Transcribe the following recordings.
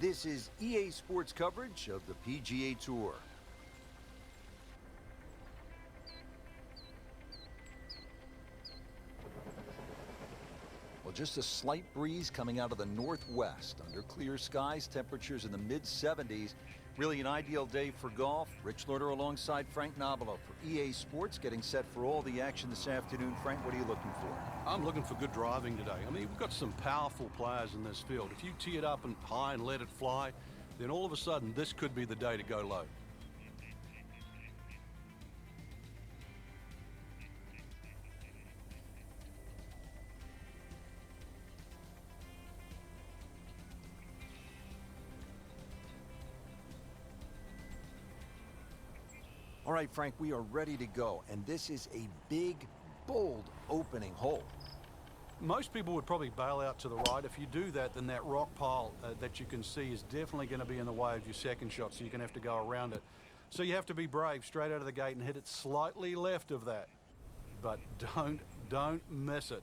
This is EA Sports coverage of the PGA Tour. Well, just a slight breeze coming out of the northwest. Under clear skies, temperatures in the mid-70s. Really an ideal day for golf. Rich Lorder alongside Frank Nobilo for EA Sports, getting set for all the action this afternoon. Frank, what are you looking for? I'm looking for good driving today. I mean, we've got some powerful players in this field. If you tee it up and high and let it fly, then all of a sudden this could be the day to go low. All right, Frank, we are ready to go, and this is a big, bold opening hole. Most people would probably bail out to the right. If you do that, then that rock pile that you can see is definitely going to be in the way of your second shot, so you're going to have to go around it. So you have to be brave straight out of the gate and hit it slightly left of that. But don't miss it,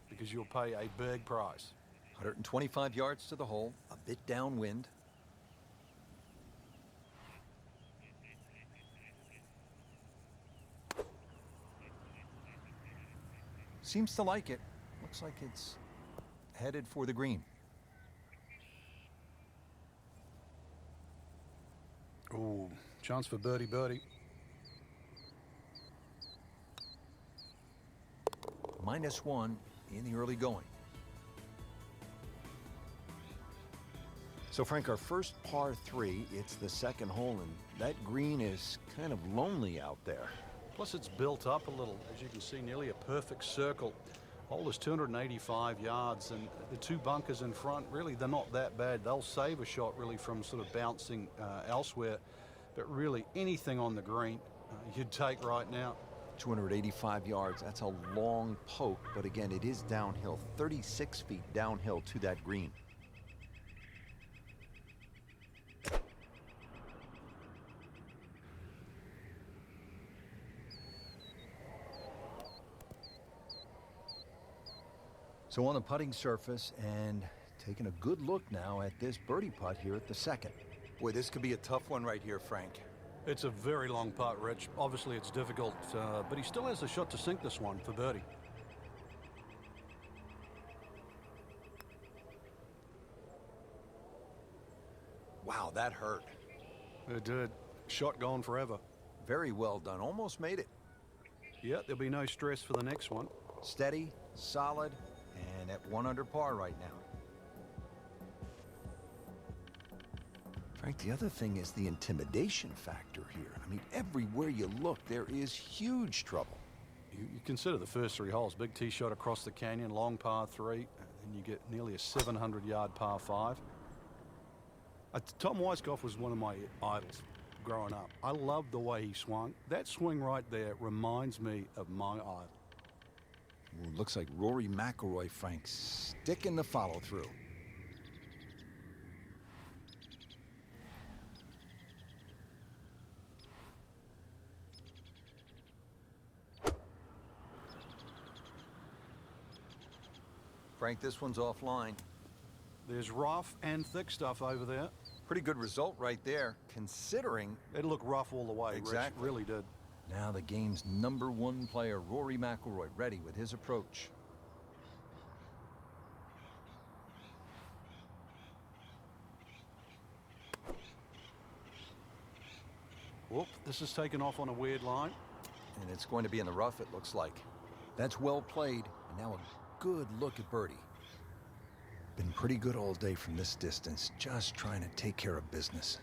because you'll pay a big price. 125 yards to the hole, a bit downwind. Seems to like it. Looks like it's headed for the green. Ooh, chance for birdie. -1 in the early going. So, Frank, our first par 3, it's the second hole, and that green is kind of lonely out there. Plus, it's built up a little. As you can see, nearly a perfect circle. Hole is 285 yards, and the two bunkers in front, really, they're not that bad. They'll save a shot, really, from sort of bouncing elsewhere. But really, anything on the green you'd take right now. 285 yards, that's a long poke, but again, it is downhill, 36 feet downhill to that green. So on the putting surface, and taking a good look now at this birdie putt here at the second. Boy, this could be a tough one right here, Frank. It's a very long putt, Rich. Obviously, it's difficult, but he still has a shot to sink this one for birdie. Wow, that hurt. It did. Shot gone forever. Very well done. Almost made it. Yeah, there'll be no stress for the next one. Steady, solid, and at 1 under par right now. Frank, the other thing is the intimidation factor here. I mean, everywhere you look, there is huge trouble. You consider the first 3 holes. Big tee shot across the canyon, long par 3, and then you get nearly a 700-yard par 5. Tom Weiskopf was one of my idols growing up. I loved the way he swung. That swing right there reminds me of my idol. Ooh, looks like Rory McIlroy, Frank, sticking the follow-through. Frank, this one's offline. There's rough and thick stuff over there. Pretty good result right there, considering... It looked rough all the way, Exactly. Rich, really did. Now the game's #1 player, Rory McIlroy, ready with his approach. Whoop, this is taken off on a weird line. And it's going to be in the rough, it looks like. That's well played, and now a good look at birdie. Been pretty good all day from this distance, just trying to take care of business.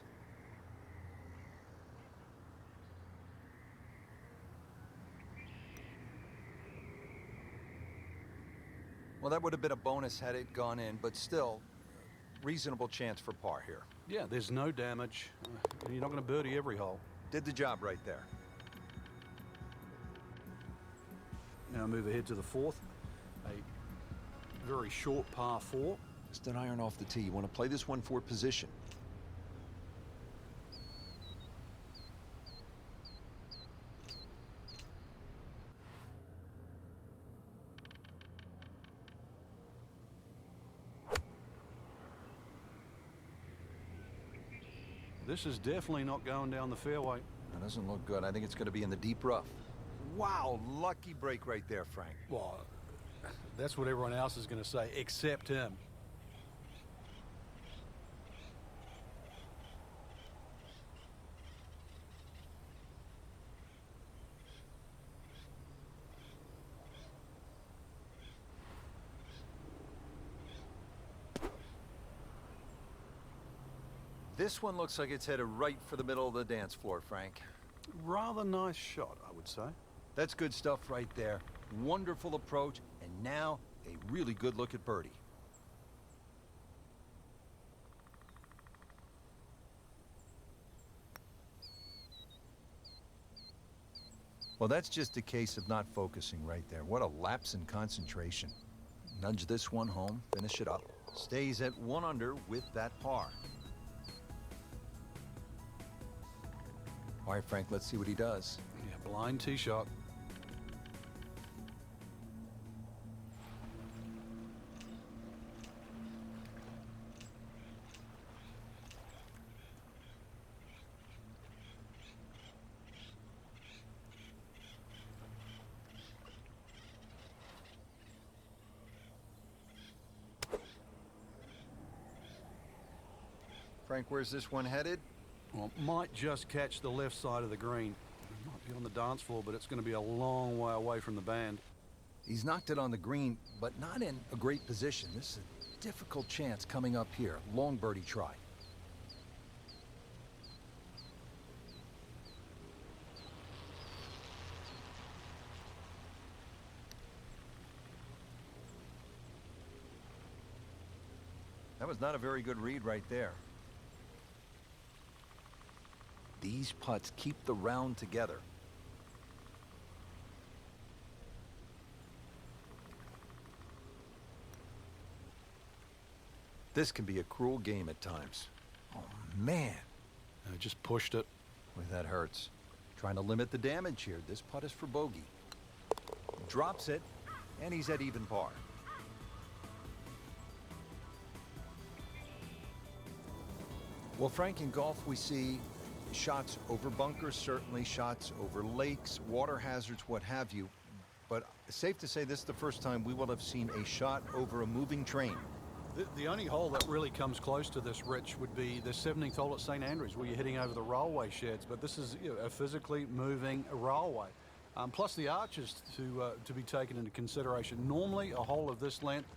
Well, that would have been a bonus had it gone in, but still, reasonable chance for par here. Yeah, there's no damage. You're not going to birdie every hole. Did the job right there. Now move ahead to the 4th. A very short par 4. Just an iron off the tee. You want to play this one for position. This is definitely not going down the fairway. That doesn't look good. I think it's going to be in the deep rough. Wow, lucky break right there, Frank. Well, that's what everyone else is going to say, except him. This one looks like it's headed right for the middle of the dance floor, Frank. Rather nice shot, I would say. That's good stuff right there. Wonderful approach, and now a really good look at birdie. Well, that's just a case of not focusing right there. What a lapse in concentration. Nudge this one home, finish it up. Stays at 1 under with that par. All right, Frank, let's see what he does. Yeah, blind tee shot. Frank, where's this one headed? Well, might just catch the left side of the green. It might be on the dance floor, but it's going to be a long way away from the band. He's knocked it on the green, but not in a great position. This is a difficult chance coming up here. Long birdie try. That was not a very good read right there. These putts keep the round together. This can be a cruel game at times. Oh, man. I just pushed it. Boy, that hurts. Trying to limit the damage here. This putt is for bogey. Drops it, and he's at even par. Well, Frank, in golf we see shots over bunkers, certainly shots over lakes, water hazards, what have you. But it's safe to say this is the first time we will have seen a shot over a moving train. The only hole that really comes close to this, Rich, would be the 17th hole at St Andrews, where you're hitting over the railway sheds. But this is a physically moving railway. Plus the arches to be taken into consideration. Normally, a hole of this length,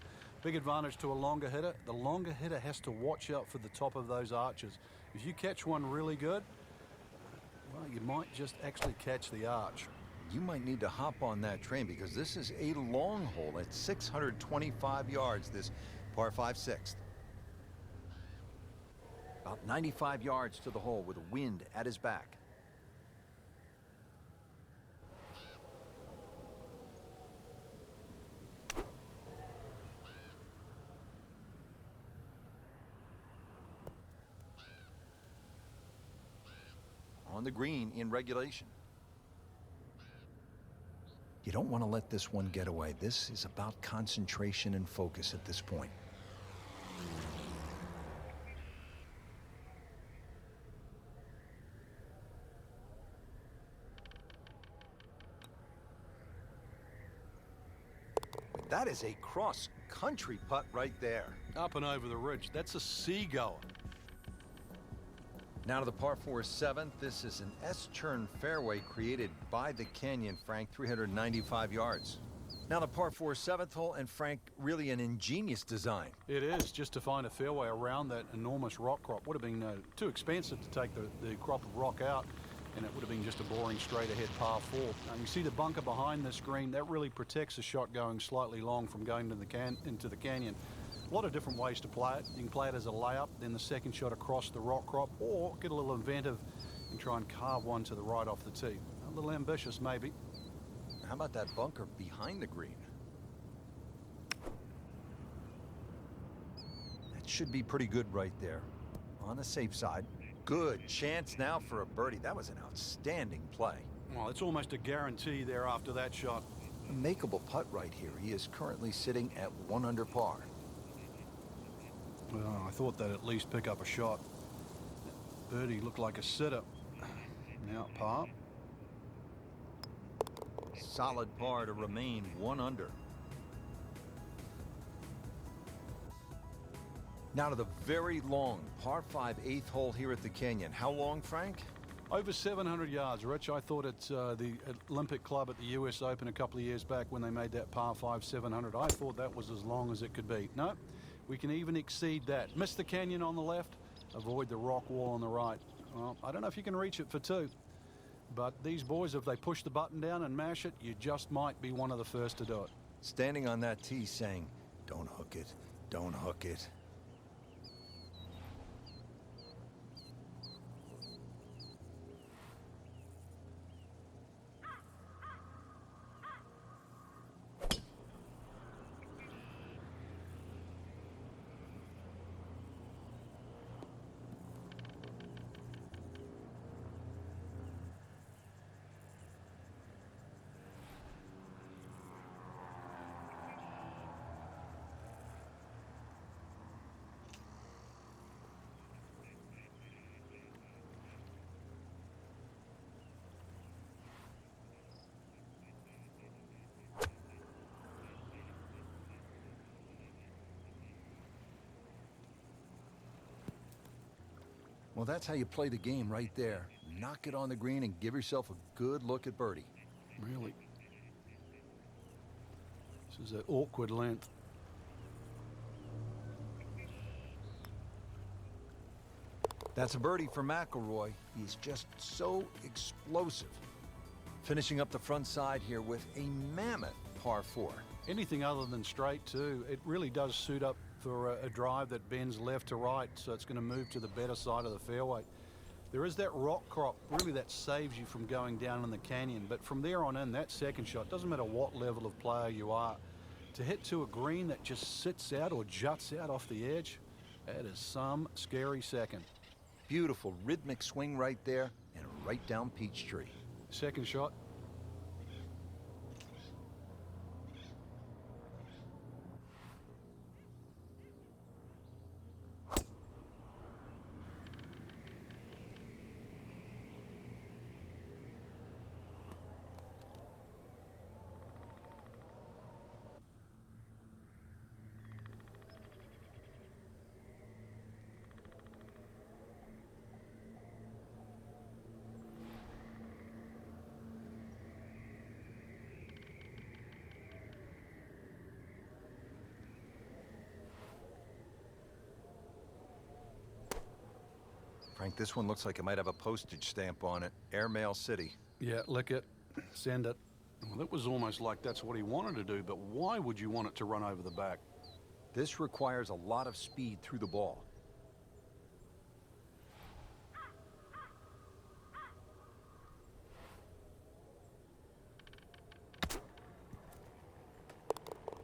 big advantage to a longer hitter. The longer hitter has to watch out for the top of those arches. If you catch one really good, well, you might just actually catch the arch. You might need to hop on that train because this is a long hole at 625 yards, this par 5 sixth. About 95 yards to the hole with a wind at his back. On the green in regulation. You don't want to let this one get away. This is about concentration and focus at this point. That is a cross-country putt right there. Up and over the ridge. That's a seagoer. Now to the par 4 7th. This is an S-turn fairway created by the canyon, Frank, 395 yards. Now the par 4 7th hole, and Frank, really an ingenious design. It is, just to find a fairway around that enormous rock crop. Would have been too expensive to take the crop of rock out, and it would have been just a boring straight ahead par 4. Now you see the bunker behind this green. That really protects the shot going slightly long from going into the canyon. A lot of different ways to play it. You can play it as a layup, then the second shot across the rock crop, or get a little inventive and try and carve one to the right off the tee. A little ambitious, maybe. How about that bunker behind the green? That should be pretty good right there. On the safe side. Good chance now for a birdie. That was an outstanding play. Well, it's almost a guarantee there after that shot. A makeable putt right here. He is currently sitting at 1 under par. Well, I thought they'd at least pick up a shot. birdie looked like a sitter. Now par. Solid par to remain 1 under. Now to the very long par 5 8th hole here at the Canyon. How long, Frank? Over 700 yards, Rich. I thought it's the Olympic Club at the US Open a couple of years back when they made that par 5 700. I thought that was as long as it could be. No, we can even exceed that. Miss the canyon on the left, avoid the rock wall on the right. Well, I don't know if you can reach it for 2. But these boys, if they push the button down and mash it, you just might be one of the first to do it. Standing on that tee saying, don't hook it, don't hook it. Well, that's how you play the game right there. Knock it on the green and give yourself a good look at birdie. Really. This is an awkward length. That's a birdie for McIlroy. He's just so explosive. Finishing up the front side here with a mammoth par 4. Anything other than straight, too. It really does suit up for a drive that bends left to right, so it's going to move to the better side of the fairway. There is that rock crop, really, that saves you from going down in the canyon. But from there on in, that second shot, doesn't matter what level of player you are, to hit to a green that just sits out or juts out off the edge, that is some scary second. Beautiful rhythmic swing right there and right down Peachtree. Second shot. Frank, this one looks like it might have a postage stamp on it. Airmail City. Yeah, lick it, send it. Well, it was almost like that's what he wanted to do, but why would you want it to run over the back? This requires a lot of speed through the ball.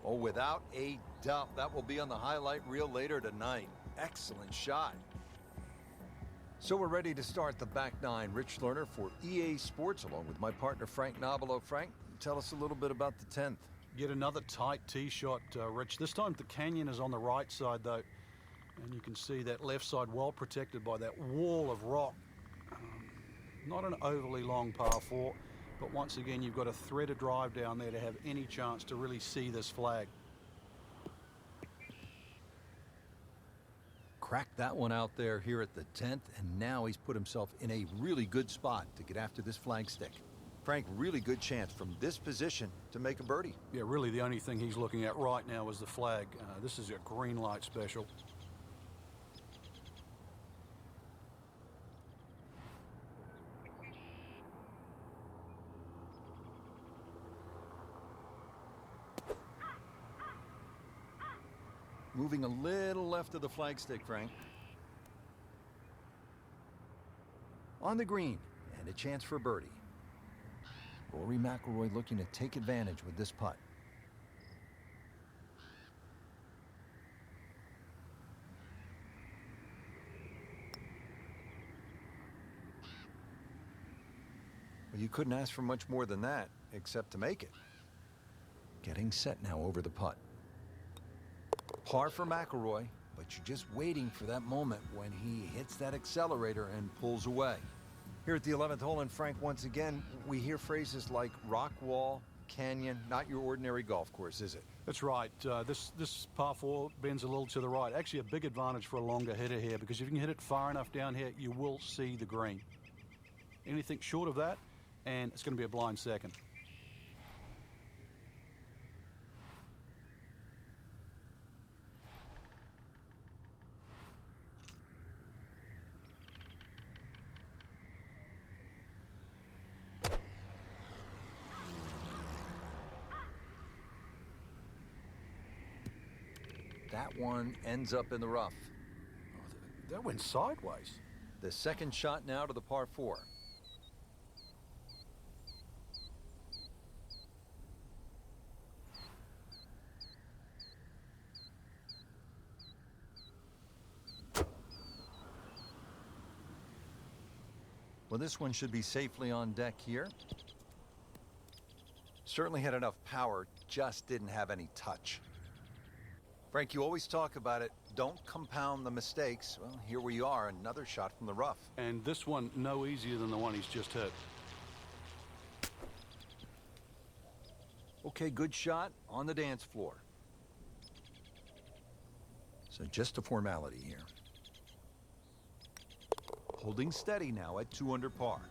Oh, without a doubt, that will be on the highlight reel later tonight. Excellent shot. So we're ready to start the back nine. Rich Lerner for EA Sports, along with my partner Frank Nobilo. Frank, tell us a little bit about the 10th. Get another tight tee shot, Rich. This time the canyon is on the right side, though. And you can see that left side well protected by that wall of rock. Not an overly long par 4, but once again, you've got a threaded drive down there to have any chance to really see this flag. Cracked that one out there here at the 10th, and now he's put himself in a really good spot to get after this flagstick. Frank, really good chance from this position to make a birdie. Yeah, really the only thing he's looking at right now is the flag. This is a green light special. Moving a little left of the flagstick, Frank. On the green, and a chance for birdie. Rory McIlroy looking to take advantage with this putt. Well, you couldn't ask for much more than that, except to make it. Getting set now over the putt. Par for McIlroy. but you're just waiting for that moment when he hits that accelerator and pulls away. Here at the 11th hole, and Frank, once again, we hear phrases like rock wall, canyon, not your ordinary golf course, is it? That's right. This par 4 bends a little to the right. Actually, a big advantage for a longer hitter here, because if you can hit it far enough down here, you will see the green. Anything short of that, and it's going to be a blind second. That one ends up in the rough. Oh, that went sideways. The second shot now to the par 4. Well, this one should be safely on deck here. Certainly had enough power, just didn't have any touch. Frank, you always talk about it. Don't compound the mistakes. Well, here we are, another shot from the rough. And this one no easier than the one he's just hit. Okay, good shot on the dance floor. So just a formality here. Holding steady now at 2 under par.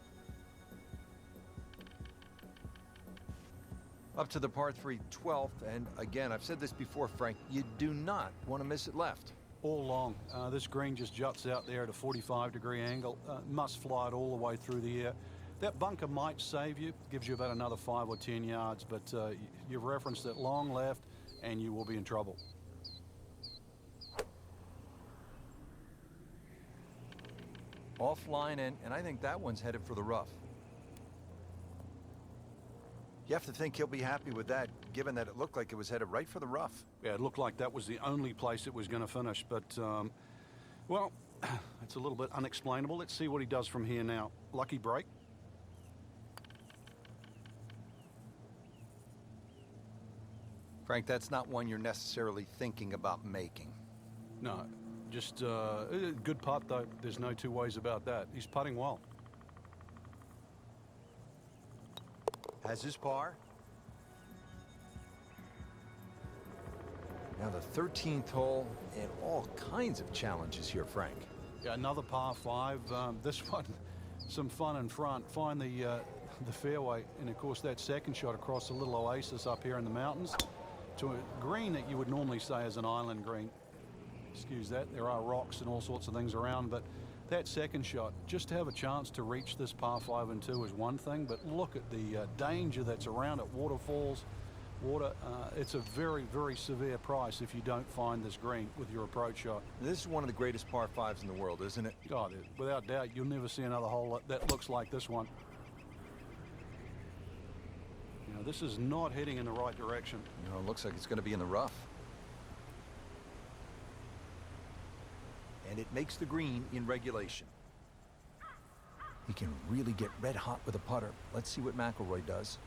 Up to the par 3 12th, and again, I've said this before, Frank, you do not want to miss it left. All long. This green just juts out there at a 45-degree angle. Must fly it all the way through the air. That bunker might save you, gives you about another 5 or 10 yards, but you've referenced it long left, and you will be in trouble. Offline, and I think that one's headed for the rough. You have to think he'll be happy with that, given that it looked like it was headed right for the rough. Yeah, it looked like that was the only place it was going to finish, but, well, it's a little bit unexplainable. Let's see what he does from here now. Lucky break. Frank, that's not one you're necessarily thinking about making. No, just good putt, though. There's no two ways about that. He's putting well. Has his par. Now the 13th hole, and all kinds of challenges here, Frank. Yeah, another par 5. This one, some fun in front. Find the fairway, and of course that second shot across the little oasis up here in the mountains to a green that you would normally say is an island green. Excuse that. There are rocks and all sorts of things around, but that second shot, just to have a chance to reach this par 5 and 2 is one thing, but look at the danger that's around it. Waterfalls, water. It's a very, very severe price if you don't find this green with your approach shot. This is one of the greatest par 5s in the world, isn't it? Oh, without doubt, you'll never see another hole that looks like this one. You know, this is not heading in the right direction. You know, it looks like it's going to be in the rough. And it makes the green in regulation. He can really get red hot with a putter. Let's see what McIlroy does.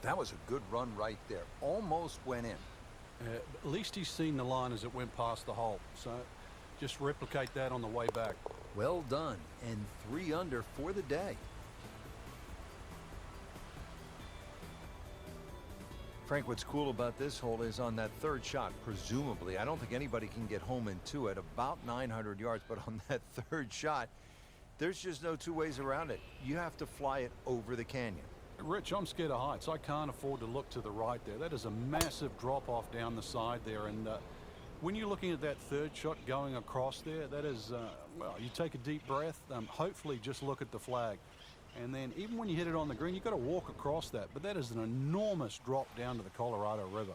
That was a good run right there. Almost went in. At least he's seen the line as it went past the hole. So just replicate that on the way back. Well done. And 3 under for the day. Frank, what's cool about this hole is on that third shot, presumably, I don't think anybody can get home in 2 at about 900 yards, but on that third shot, there's just no 2 ways around it. You have to fly it over the canyon. Rich, I'm scared of heights. I can't afford to look to the right there. That is a massive drop off down the side there. And when you're looking at that third shot going across there, that is, well, you take a deep breath, hopefully just look at the flag. And then even when you hit it on the green, you've got to walk across that. But that is an enormous drop down to the Colorado River.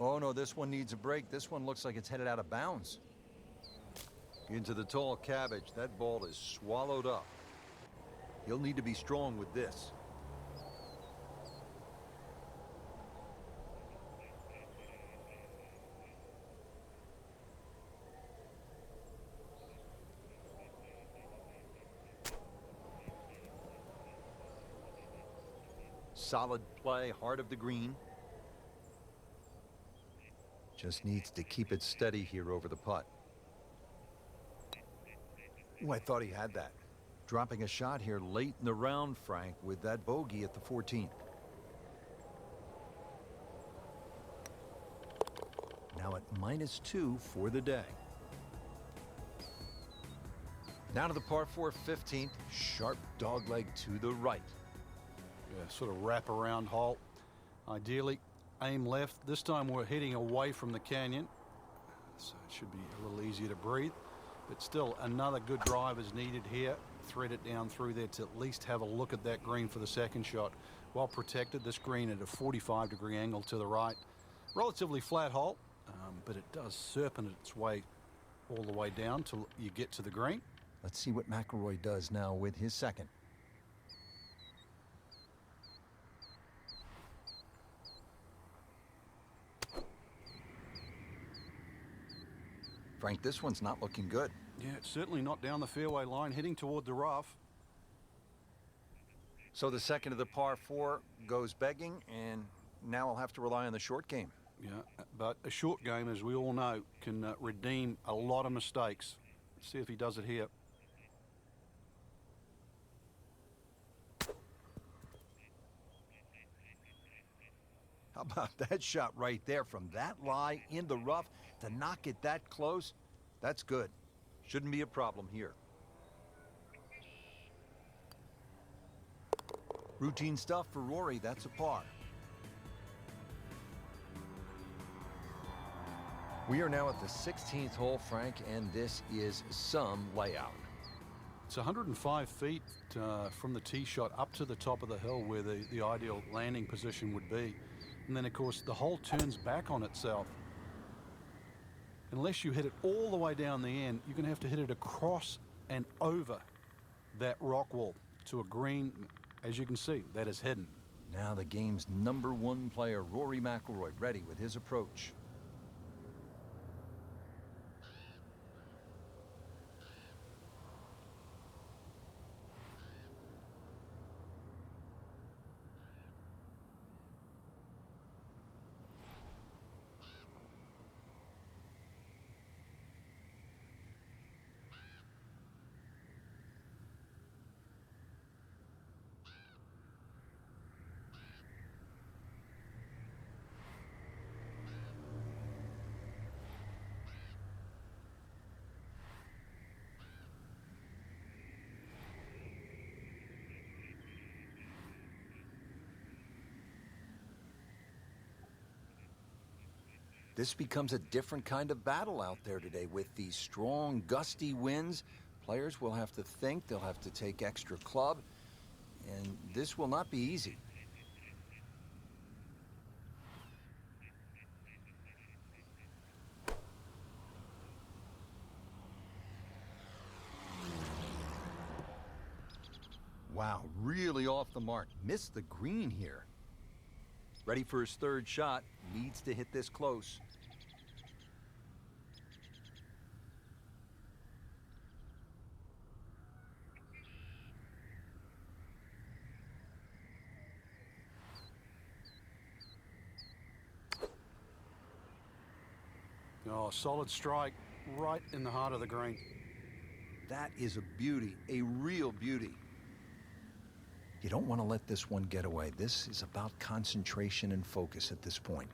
Oh, no, this one needs a break. This one looks like it's headed out of bounds. Into the tall cabbage. That ball is swallowed up. He'll need to be strong with this. Solid play, heart of the green. Just needs to keep it steady here over the putt. Ooh, I thought he had that. Dropping a shot here late in the round, Frank, with that bogey at the 14th. Now at -2 for the day. Now to the par 4 15th. Sharp dogleg to the right. Yeah, sort of wrap around hole. Ideally, aim left. This time we're heading away from the canyon, so it should be a little easier to breathe. But still, another good drive is needed here. Thread it down through there to at least have a look at that green for the second shot. Well protected. This green at a 45-degree angle to the right. Relatively flat hole, but it does serpent its way all the way down till you get to the green. Let's see what McIlroy does now with his second. Frank, this one's not looking good. Yeah, it's certainly not down the fairway line, heading toward the rough. So the second of the par 4 goes begging, and now I'll have to rely on the short game. Yeah, but a short game, as we all know, can redeem a lot of mistakes. Let's see if he does it here. How about that shot right there from that lie in the rough to knock it that close? That's good. Shouldn't be a problem here. Routine stuff for Rory. That's a par. We are now at the 16th hole, Frank, and this is some layout. It's 105 feet from the tee shot up to the top of the hill where the ideal landing position would be. And then, of course, the hole turns back on itself. Unless you hit it all the way down the end, you're going to have to hit it across and over that rock wall to a green, as you can see, that is hidden. Now the game's #1 player, Rory McIlroy, ready with his approach. This becomes a different kind of battle out there today with these strong, gusty winds. Players will have to think, they'll have to take extra club, and this will not be easy. Wow, really off the mark. Missed the green here. Ready for his third shot. Needs to hit this close. Oh, solid strike right in the heart of the green. That is a beauty, a real beauty. You don't want to let this one get away. This is about concentration and focus at this point.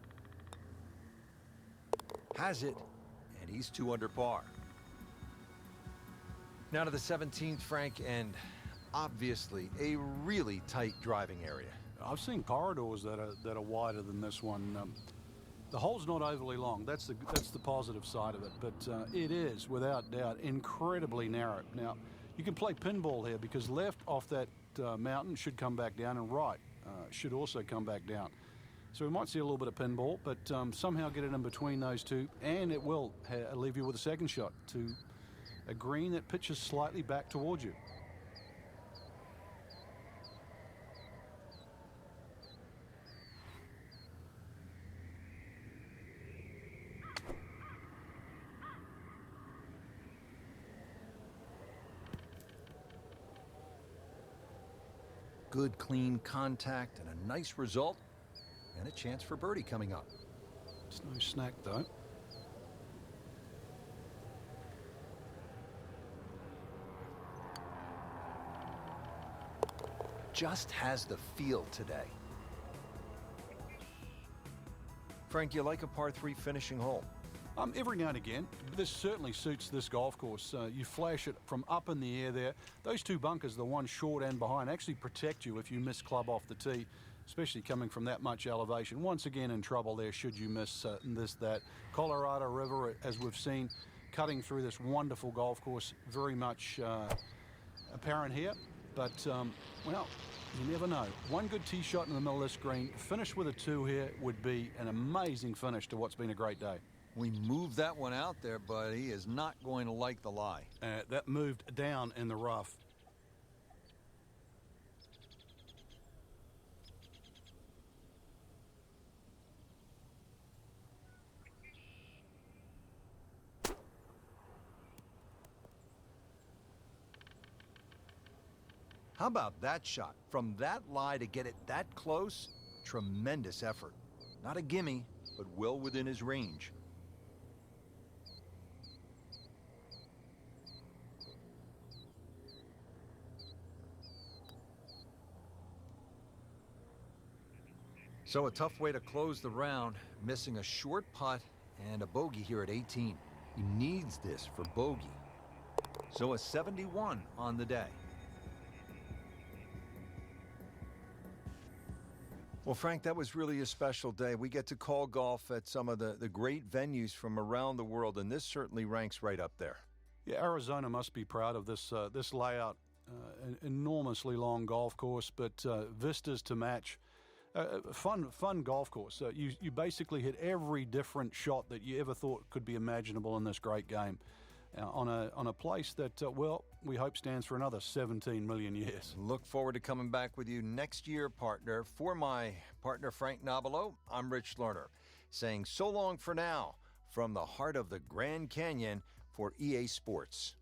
Has it, and he's 2 under par. Now to the 17th, Frank, and obviously a really tight driving area. I've seen corridors that are wider than this one. The hole's not overly long. That's the positive side of it. But it is, without doubt, incredibly narrow. Now, you can play pinball here because left off that mountain should come back down, and right should also come back down. So we might see a little bit of pinball, but somehow get it in between those two, and it will leave you with a second shot to a green that pitches slightly back towards you. Good, clean contact and a nice result, and a chance for birdie coming up. It's no snack, though. Just has the feel today. Frank, you like a par 3 finishing hole? Every now and again. This certainly suits this golf course. You flash it from up in the air there. Those two bunkers, the one short and behind, actually protect you if you miss club off the tee, especially coming from that much elevation. Once again in trouble there should you miss that. Colorado River, as we've seen, cutting through this wonderful golf course, very much apparent here. But, well, you never know. One good tee shot in the middle of this green, finish with a 2 here would be an amazing finish to what's been a great day. We moved that one out there, but he is not going to like the lie. That moved down in the rough. How about that shot? From that lie to get it that close, tremendous effort. Not a gimme, but well within his range. So a tough way to close the round, missing a short putt and a bogey here at 18. He needs this for bogey. So a 71 on the day. Well, Frank, that was really a special day. We get to call golf at some of the great venues from around the world, and this certainly ranks right up there. Yeah, Arizona must be proud of this this layout. An enormously long golf course, but vistas to match. Fun golf course. You basically hit every different shot that you ever thought could be imaginable in this great game. On a place that, well, we hope stands for another 17 million years. Look forward to coming back with you next year, partner. For my partner, Frank Nobilo, I'm Rich Lerner, saying so long for now from the heart of the Grand Canyon for EA Sports.